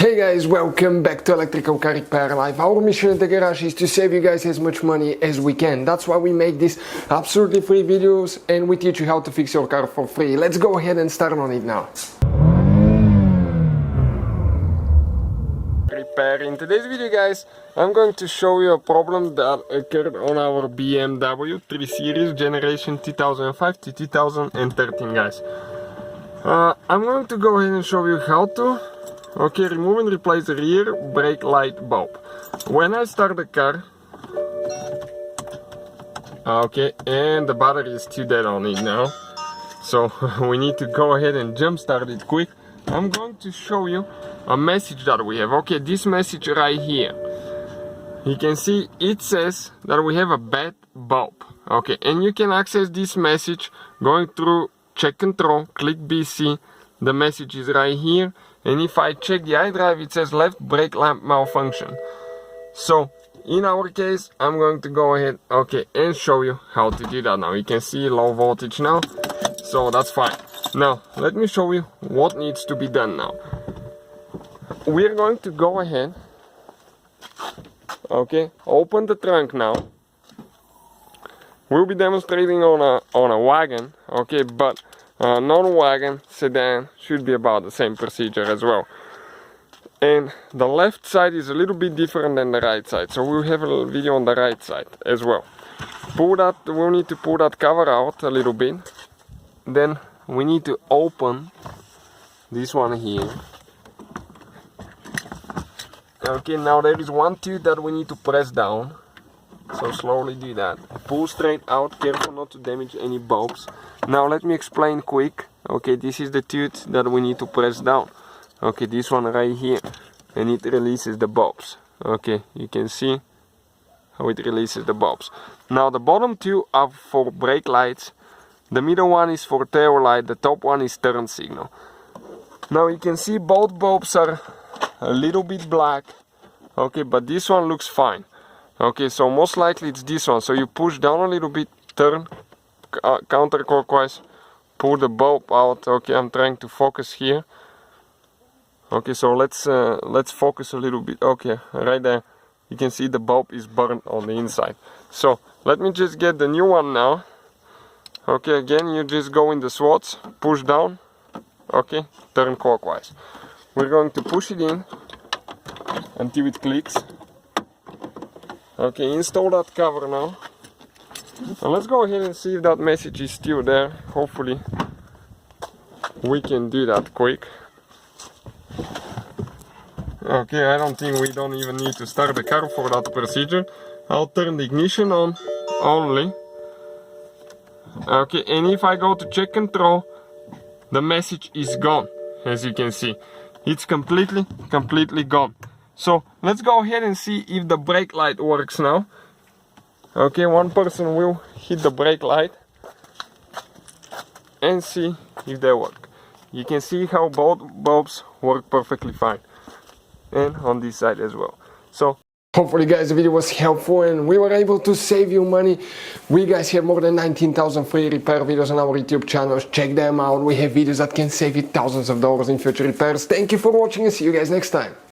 Hey guys, welcome back to Electrical Car Repair Live. Our mission at the garage is to save you guys as much money as we can. That's why we make these absolutely free videos and we teach you how to fix your car for free. Let's go ahead and start on it now. In today's video, guys, I'm going to show you a problem that occurred on our BMW 3 Series generation 2005 to 2013, guys. I'm going to go ahead and show you how to remove and replace the rear brake light bulb. When I start the car, and the battery is still dead on it now, so we need to go ahead and jump start it quick. I'm going to show you a message that we have. This message right here, you can see it says that we have a bad bulb. And you can access this message going through check control, click BC. The message is right here, and if I check the iDrive, it says left brake lamp malfunction. So in our case, I'm going to go ahead and show you how to do that. Now you can see low voltage now, so that's fine. Now let me show you what needs to be done. Now we're going to go ahead, open the trunk. Now we'll be demonstrating on a wagon, but non-wagon sedan should be about the same procedure as well. And the left side is a little bit different than the right side, so we'll have a video on the right side as well. We'll need to pull that cover out a little bit. Then we need to open this one here. Now there is one tooth that we need to press down, so slowly do that. Pull straight out, careful not to damage any bulbs. Now let me explain quick. This is the tooth that we need to press down. This one right here, and it releases the bulbs. You can see how it releases the bulbs. Now the bottom two are for brake lights, the middle one is for tail light, the top one is turn signal. Now you can see both bulbs are a little bit black, but this one looks fine. So most likely it's this one. So you push down a little bit, turn counterclockwise, pull the bulb out. I'm trying to focus here. So let's focus a little bit. Right there, you can see the bulb is burned on the inside. So let me just get the new one now. Again, you just go in the slots, push down, turn clockwise. We're going to push it in until it clicks. Install that cover now. And let's go ahead and see if that message is still there. Hopefully we can do that quick. I don't think we don't even need to start the car for that procedure. I'll turn the ignition on only. And if I go to check control, the message is gone. As you can see, it's completely gone. So let's go ahead and see if the brake light works now. One person will hit the brake light and see if they work. You can see how both bulbs work perfectly fine, and on this side as well. So hopefully guys the video was helpful and we were able to save you money. We guys have more than 19,000 free repair videos on our YouTube channels. Check them out. We have videos that can save you thousands of dollars in future repairs. Thank you for watching and see you guys next time.